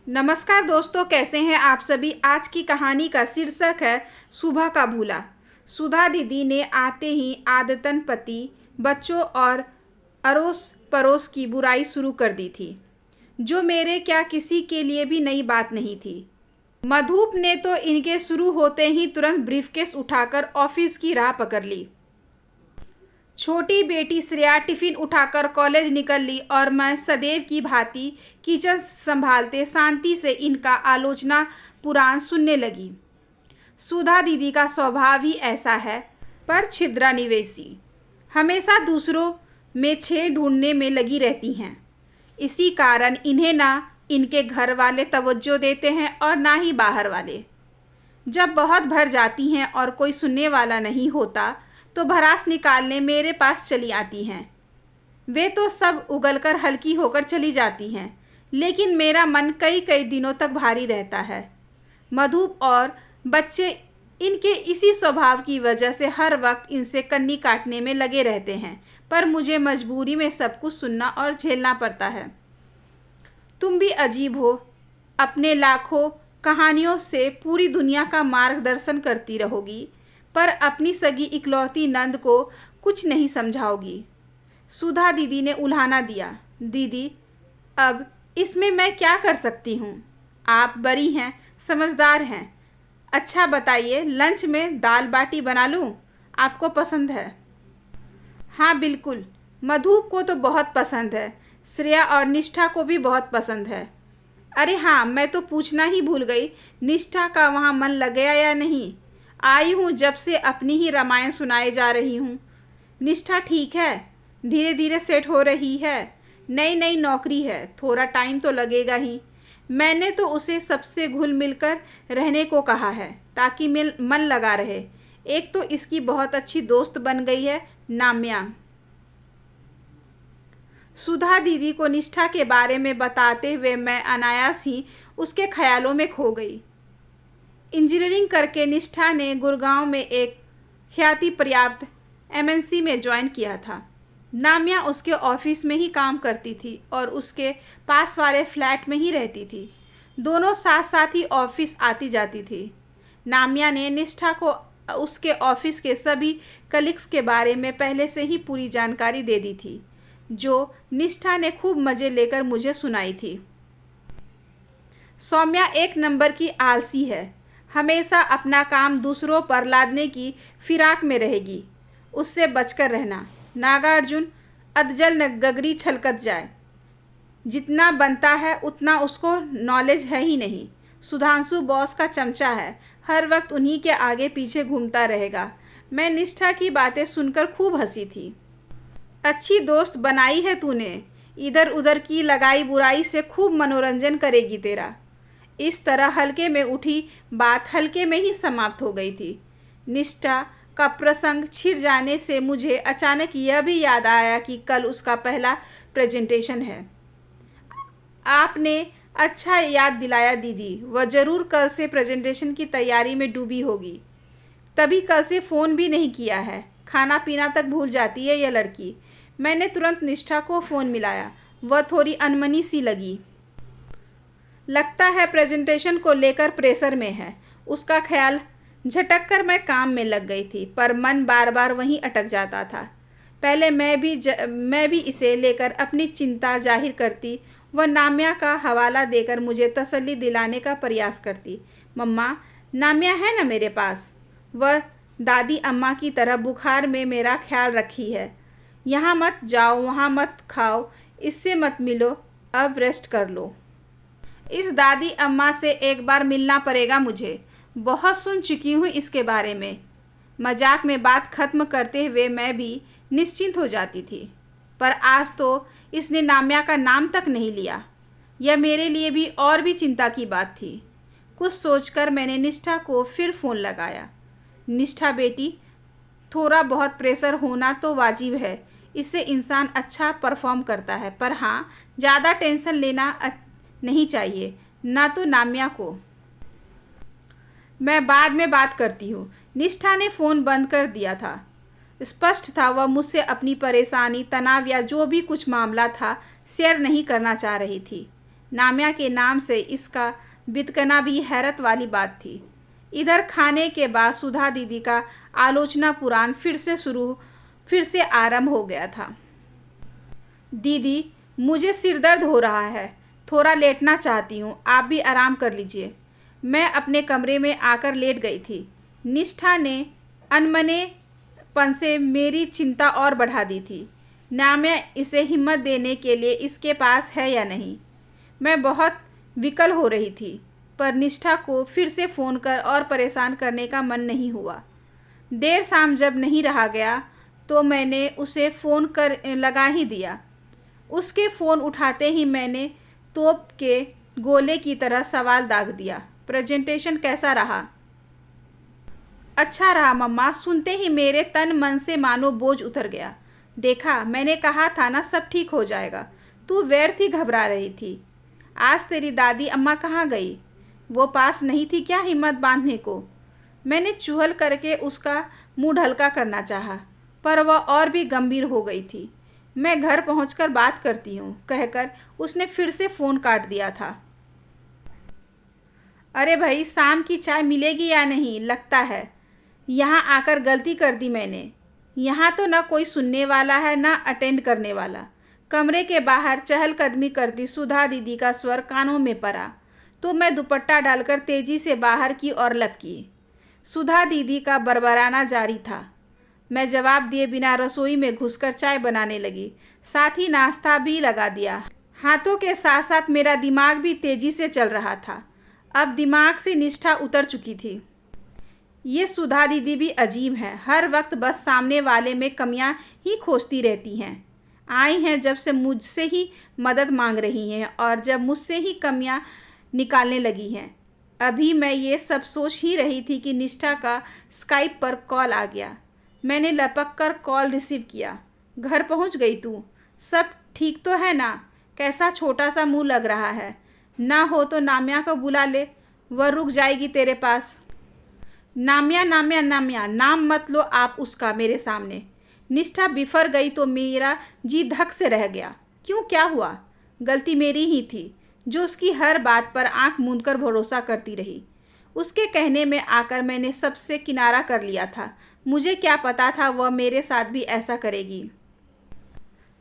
नमस्कार दोस्तों, कैसे हैं आप सभी। आज की कहानी का शीर्षक है सुबह का भूला। सुधा दीदी ने आते ही आदतन पति, बच्चों और अड़ोस पड़ोस की बुराई शुरू कर दी थी, जो मेरे क्या किसी के लिए भी नई बात नहीं थी। मधुप ने तो इनके शुरू होते ही तुरंत ब्रीफकेस उठाकर ऑफिस की राह पकड़ ली। छोटी बेटी श्रेया टिफिन उठाकर कॉलेज निकल ली और मैं सदैव की भांति किचन संभालते शांति से इनका आलोचना पुराण सुनने लगी। सुधा दीदी का स्वभाव ही ऐसा है, पर छिद्रा निवेशी, हमेशा दूसरों में छेद ढूंढने में लगी रहती हैं। इसी कारण इन्हें ना इनके घर वाले तवज्जो देते हैं और ना ही बाहर वाले। जब बहुत भर जाती हैं और कोई सुनने वाला नहीं होता तो भड़ास निकालने मेरे पास चली आती हैं। वे तो सब उगलकर हल्की होकर चली जाती हैं, लेकिन मेरा मन कई कई दिनों तक भारी रहता है। मधुप और बच्चे इनके इसी स्वभाव की वजह से हर वक्त इनसे कन्नी काटने में लगे रहते हैं, पर मुझे मजबूरी में सब कुछ सुनना और झेलना पड़ता है। तुम भी अजीब हो, अपने लाखों कहानियों से पूरी दुनिया का मार्गदर्शन करती रहोगी, पर अपनी सगी इकलौती नंद को कुछ नहीं समझाओगी। सुधा दीदी ने उल्हाना दिया। दीदी, अब इसमें मैं क्या कर सकती हूँ? आप बड़ी हैं, समझदार हैं। अच्छा बताइए, लंच में दाल बाटी बना लूँ? आपको पसंद है? हाँ बिल्कुल, मधु को तो बहुत पसंद है। श्रेया और निष्ठा को भी बहुत पसंद है। अरे हाँ, मैं तो पूछना ही भूल गई, निष्ठा का वहाँ मन लग गया या नहीं? आई हूँ जब से अपनी ही रामायण सुनाए जा रही हूँ। निष्ठा ठीक है, धीरे धीरे सेट हो रही है। नई नई नौकरी है, थोड़ा टाइम तो लगेगा ही। मैंने तो उसे सबसे घुल मिलकर रहने को कहा है, ताकि मन लगा रहे। एक तो इसकी बहुत अच्छी दोस्त बन गई है, नाम्या। सुधा दीदी को निष्ठा के बारे में बताते हुए मैं अनायास ही उसके ख्यालों में खो गई। इंजीनियरिंग करके निष्ठा ने गुड़गांव में एक ख्याति पर्याप्त एमएनसी में ज्वाइन किया था। नाम्या उसके ऑफिस में ही काम करती थी और उसके पास वाले फ्लैट में ही रहती थी। दोनों साथ साथ ही ऑफिस आती जाती थी। नाम्या ने निष्ठा को उसके ऑफिस के सभी कलीग्स के बारे में पहले से ही पूरी जानकारी दे दी थी, जो निष्ठा ने खूब मज़े लेकर मुझे सुनाई थी। सौम्या एक नंबर की आलसी है, हमेशा अपना काम दूसरों पर लादने की फिराक में रहेगी। उससे बचकर रहना। नागार्जुन अधजल न गगरी छलकत जाए। जितना बनता है उतना उसको नॉलेज है ही नहीं। सुधांशु बॉस का चमचा है, हर वक्त उन्हीं के आगे पीछे घूमता रहेगा। मैं निष्ठा की बातें सुनकर खूब हंसी थी। अच्छी दोस्त बनाई है तूने, इधर उधर की लगाई बुराई से खूब मनोरंजन करेगी तेरा। इस तरह हल्के में उठी बात हल्के में ही समाप्त हो गई थी। निष्ठा का प्रसंग छिड़ जाने से मुझे अचानक यह भी याद आया कि कल उसका पहला प्रेजेंटेशन है। आपने अच्छा याद दिलाया दीदी, वह ज़रूर कल से प्रेजेंटेशन की तैयारी में डूबी होगी, तभी कल से फ़ोन भी नहीं किया है। खाना पीना तक भूल जाती है यह लड़की। मैंने तुरंत निष्ठा को फ़ोन मिलाया। वह थोड़ी अनमनी सी लगी। लगता है प्रेजेंटेशन को लेकर प्रेशर में है, उसका ख्याल झटक कर मैं काम में लग गई थी, पर मन बार बार वहीं अटक जाता था। पहले मैं भी इसे लेकर अपनी चिंता जाहिर करती। वह नाम्या का हवाला देकर मुझे तसल्ली दिलाने का प्रयास करती। मम्मा, नाम्या है ना मेरे पास, वह दादी अम्मा की तरह बुखार में मेरा ख्याल रखी है। यहाँ मत जाओ, वहाँ मत खाओ, इससे मत मिलो, अब रेस्ट कर लो। इस दादी अम्मा से एक बार मिलना पड़ेगा मुझे, बहुत सुन चुकी हूँ इसके बारे में। मजाक में बात खत्म करते हुए मैं भी निश्चिंत हो जाती थी, पर आज तो इसने नाम्या का नाम तक नहीं लिया। यह मेरे लिए भी और भी चिंता की बात थी। कुछ सोचकर मैंने निष्ठा को फिर फ़ोन लगाया। निष्ठा बेटी, थोड़ा बहुत प्रेशर होना तो वाजिब है, इससे इंसान अच्छा परफॉर्म करता है, पर हाँ, ज़्यादा टेंशन लेना नहीं चाहिए, ना तो नाम्या को। मैं बाद में बात करती हूँ। निष्ठा ने फ़ोन बंद कर दिया था। स्पष्ट था वह मुझसे अपनी परेशानी, तनाव या जो भी कुछ मामला था शेयर नहीं करना चाह रही थी। नाम्या के नाम से इसका बितकना भी हैरत वाली बात थी। इधर खाने के बाद सुधा दीदी का आलोचना पुराण फिर से आरंभ हो गया था। दीदी, मुझे सिर दर्द हो रहा है, थोड़ा लेटना चाहती हूँ, आप भी आराम कर लीजिए। मैं अपने कमरे में आकर लेट गई थी। निष्ठा ने अनमनेपन से मेरी चिंता और बढ़ा दी थी। नाम्या इसे हिम्मत देने के लिए इसके पास है या नहीं, मैं बहुत विकल हो रही थी, पर निष्ठा को फिर से फ़ोन कर और परेशान करने का मन नहीं हुआ। देर शाम जब नहीं रहा गया तो मैंने उसे फ़ोन कर लगा ही दिया। उसके फ़ोन उठाते ही मैंने तोप के गोले की तरह सवाल दाग दिया, प्रेजेंटेशन कैसा रहा? अच्छा रहा मम्मा, सुनते ही मेरे तन मन से मानो बोझ उतर गया। देखा, मैंने कहा था ना सब ठीक हो जाएगा, तू व्यर्थ ही घबरा रही थी। आज तेरी दादी अम्मा कहाँ गई? वो पास नहीं थी क्या हिम्मत बांधने को? मैंने चुहल करके उसका मुंह हल्का करना चाहा, पर वह और भी गंभीर हो गई थी। मैं घर पहुंचकर बात करती हूँ कहकर उसने फिर से फ़ोन काट दिया था। अरे भाई, शाम की चाय मिलेगी या नहीं? लगता है यहाँ आकर गलती कर दी मैंने। यहाँ तो ना कोई सुनने वाला है ना अटेंड करने वाला। कमरे के बाहर चहलकदमी करती सुधा दीदी का स्वर कानों में पड़ा तो मैं दुपट्टा डालकर तेजी से बाहर की ओर लपकी। सुधा दीदी का बरबराना जारी था। मैं जवाब दिए बिना रसोई में घुसकर चाय बनाने लगी, साथ ही नाश्ता भी लगा दिया। हाथों के साथ साथ मेरा दिमाग भी तेजी से चल रहा था। अब दिमाग से निष्ठा उतर चुकी थी। ये सुधा दीदी भी अजीब है, हर वक्त बस सामने वाले में कमियां ही खोजती रहती हैं। आई हैं जब से मुझसे ही मदद मांग रही हैं और जब मुझसे ही कमियां निकालने लगी हैं। अभी मैं ये सब सोच ही रही थी कि निष्ठा का स्काइप पर कॉल आ गया। मैंने लपक कर कॉल रिसीव किया। घर पहुंच गई तू? सब ठीक तो है ना? कैसा छोटा सा मुंह लग रहा है। ना हो तो नाम्या को बुला ले, वह रुक जाएगी तेरे पास। नाम्या नाम्या नाम्या नाम मत लो आप उसका मेरे सामने। निष्ठा बिफर गई तो मेरा जी धक से रह गया। क्यों, क्या हुआ? गलती मेरी ही थी जो उसकी हर बात पर आंख मूंद कर भरोसा करती रही। उसके कहने में आकर मैंने सबसे किनारा कर लिया था। मुझे क्या पता था वह मेरे साथ भी ऐसा करेगी।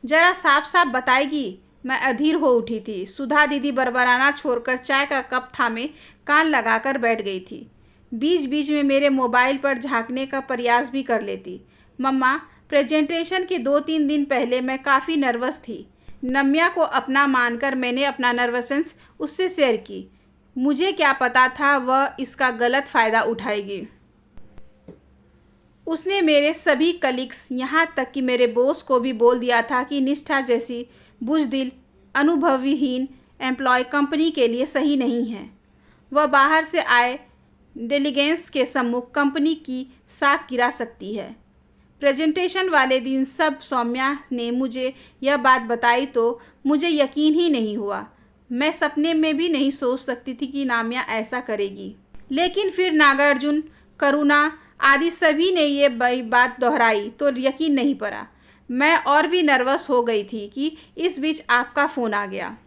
जरा साफ साफ बताएगी। मैं अधीर हो उठी थी। सुधा दीदी बरबराना छोड़कर चाय का कप थामे कान लगाकर बैठ गई थी। बीच बीच में मेरे मोबाइल पर झांकने का प्रयास भी कर लेती। मम्मा, प्रेजेंटेशन के 2-3 दिन पहले मैं काफ़ी नर्वस थी। नम्या को अपना मानकर मैंने अपना नर्वसनेस उससे शेयर की। मुझे क्या पता था वह इसका गलत फ़ायदा उठाएगी। उसने मेरे सभी कलीग्स यहाँ तक कि मेरे बॉस को भी बोल दिया था कि निष्ठा जैसी बुज़दिल अनुभवहीन एम्प्लॉय कंपनी के लिए सही नहीं है। वह बाहर से आए डेलीगेंट्स के सम्मुख कंपनी की साख गिरा सकती है। प्रेजेंटेशन वाले दिन सब सौम्या ने मुझे यह बात बताई तो मुझे यकीन ही नहीं हुआ। मैं सपने में भी नहीं सोच सकती थी कि नाम्या ऐसा करेगी। लेकिन फिर नागार्जुन, करुणा आदि सभी ने ये बात दोहराई तो यकीन नहीं पड़ा। मैं और भी नर्वस हो गई थी कि इस बीच आपका फ़ोन आ गया।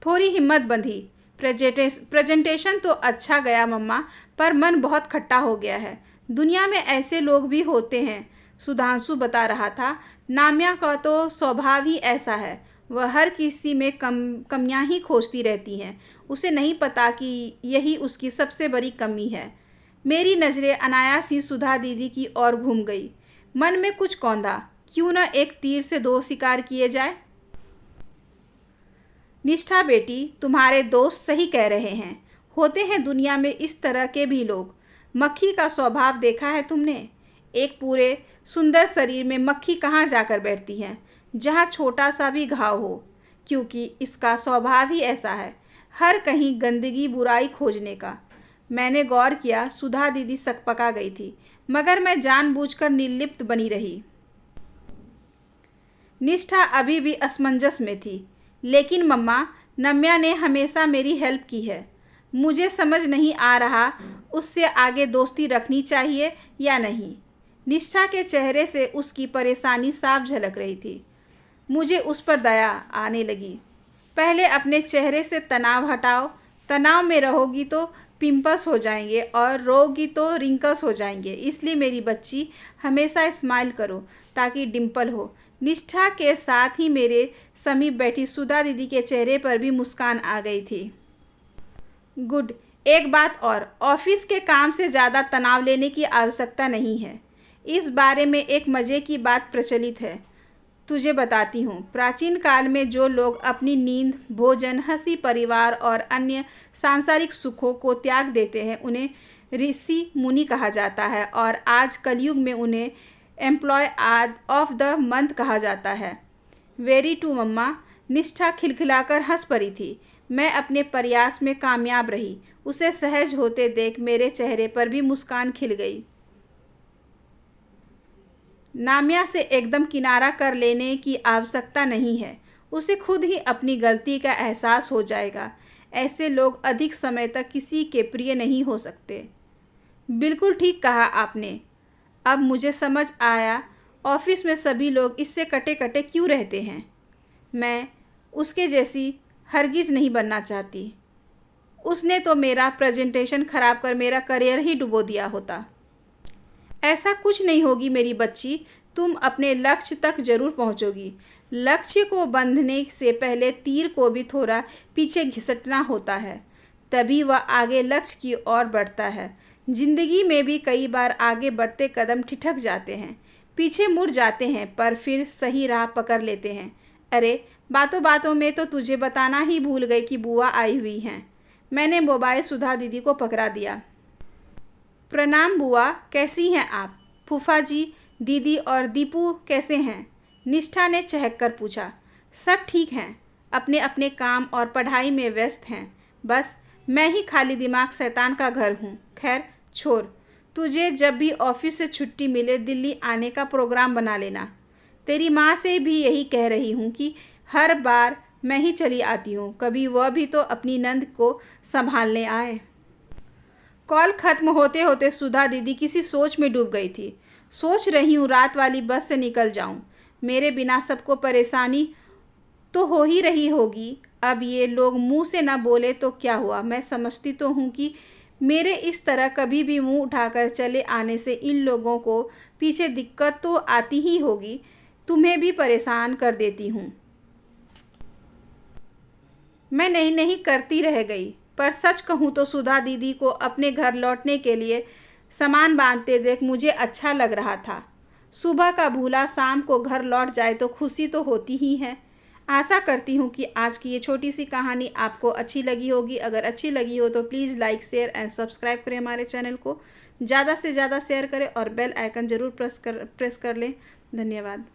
थोड़ी हिम्मत बंधी। प्रेजेंटेशन तो अच्छा गया मम्मा, पर मन बहुत खट्टा हो गया है। दुनिया में ऐसे लोग भी होते हैं, सुधांशु बता रहा था। नाम्या का तो स्वभाव ही ऐसा है, वह हर किसी में कमियां ही खोजती रहती हैं। उसे नहीं पता कि यही उसकी सबसे बड़ी कमी है। मेरी नज़रें अनायास ही सुधा दीदी की ओर घूम गई। मन में कुछ कौंधा, क्यों न एक तीर से 2 शिकार किए जाए। निष्ठा बेटी, तुम्हारे दोस्त सही कह रहे हैं। होते हैं दुनिया में इस तरह के भी लोग। मक्खी का स्वभाव देखा है तुमने? एक पूरे सुंदर शरीर में मक्खी कहाँ जाकर बैठती है? जहाँ छोटा सा भी घाव हो, क्योंकि इसका स्वभाव ही ऐसा है, हर कहीं गंदगी बुराई खोजने का। मैंने गौर किया, सुधा दीदी सकपका गई थी, मगर मैं जानबूझकर निर्लिप्त बनी रही। निष्ठा अभी भी असमंजस में थी। लेकिन मम्मा, नम्या ने हमेशा मेरी हेल्प की है। मुझे समझ नहीं आ रहा उससे आगे दोस्ती रखनी चाहिए या नहीं। निष्ठा के चेहरे से उसकी परेशानी साफ झलक रही थी। मुझे उस पर दया आने लगी। पहले अपने चेहरे से तनाव हटाओ। तनाव में रहोगी तो पिंपल्स हो जाएंगे और रोगी तो रिंकल्स हो जाएंगे। इसलिए मेरी बच्ची हमेशा स्माइल करो ताकि डिम्पल हो। निष्ठा के साथ ही मेरे समीप बैठी सुधा दीदी के चेहरे पर भी मुस्कान आ गई थी। गुड। एक बात और, ऑफिस के काम से ज़्यादा तनाव लेने की आवश्यकता नहीं है। इस बारे में एक मज़े की बात प्रचलित है, तुझे बताती हूँ। प्राचीन काल में जो लोग अपनी नींद, भोजन, हंसी, परिवार और अन्य सांसारिक सुखों को त्याग देते हैं उन्हें ऋषि मुनि कहा जाता है, और आज कलयुग में उन्हें एम्प्लॉय ऑफ द मंथ कहा जाता है। वेरी टू मम्मा। निष्ठा खिलखिलाकर हंस पड़ी थी। मैं अपने प्रयास में कामयाब रही। उसे सहज होते देख मेरे चेहरे पर भी मुस्कान खिल गई। नामिया से एकदम किनारा कर लेने की आवश्यकता नहीं है। उसे खुद ही अपनी गलती का एहसास हो जाएगा। ऐसे लोग अधिक समय तक किसी के प्रिय नहीं हो सकते। बिल्कुल ठीक कहा आपने। अब मुझे समझ आया ऑफिस में सभी लोग इससे कटे कटे क्यों रहते हैं। मैं उसके जैसी हरगिज़ नहीं बनना चाहती। उसने तो मेरा प्रेजेंटेशन खराब कर मेरा करियर ही डुबो दिया होता। ऐसा कुछ नहीं होगी मेरी बच्ची, तुम अपने लक्ष्य तक जरूर पहुंचोगी। लक्ष्य को बंधने से पहले तीर को भी थोड़ा पीछे घिसटना होता है, तभी वह आगे लक्ष्य की ओर बढ़ता है। जिंदगी में भी कई बार आगे बढ़ते कदम ठिठक जाते हैं, पीछे मुड़ जाते हैं, पर फिर सही राह पकड़ लेते हैं। अरे बातों बातों में तो तुझे बताना ही भूल गई कि बुआ आई हुई हैं। मैंने मोबाइल सुधा दीदी को पकड़ा दिया। प्रणाम बुआ, कैसी हैं आप? फूफा जी, दीदी और दीपू कैसे हैं? निष्ठा ने चहक कर पूछा। सब ठीक हैं, अपने अपने काम और पढ़ाई में व्यस्त हैं। बस मैं ही खाली दिमाग शैतान का घर हूँ। खैर छोड़, तुझे जब भी ऑफिस से छुट्टी मिले दिल्ली आने का प्रोग्राम बना लेना। तेरी माँ से भी यही कह रही हूँ कि हर बार मैं ही चली आती हूँ, कभी वह भी तो अपनी नंद को संभालने आए। कॉल खत्म होते होते सुधा दीदी किसी सोच में डूब गई थी। सोच रही हूँ रात वाली बस से निकल जाऊँ, मेरे बिना सबको परेशानी तो हो ही रही होगी। अब ये लोग मुंह से ना बोले तो क्या हुआ, मैं समझती तो हूँ कि मेरे इस तरह कभी भी मुंह उठाकर चले आने से इन लोगों को पीछे दिक्कत तो आती ही होगी। तुम्हें भी परेशान कर देती हूँ। मैं नहीं करती रह गई, पर सच कहूँ तो सुधा दीदी को अपने घर लौटने के लिए सामान बांधते देख मुझे अच्छा लग रहा था। सुबह का भूला शाम को घर लौट जाए तो खुशी तो होती ही है। आशा करती हूँ कि आज की ये छोटी सी कहानी आपको अच्छी लगी होगी। अगर अच्छी लगी हो तो please like, share and subscribe करें हमारे चैनल को। ज़्यादा से ज़्यादा शेयर करें और बेल आइकन ज़रूर प्रेस कर लें। धन्यवाद।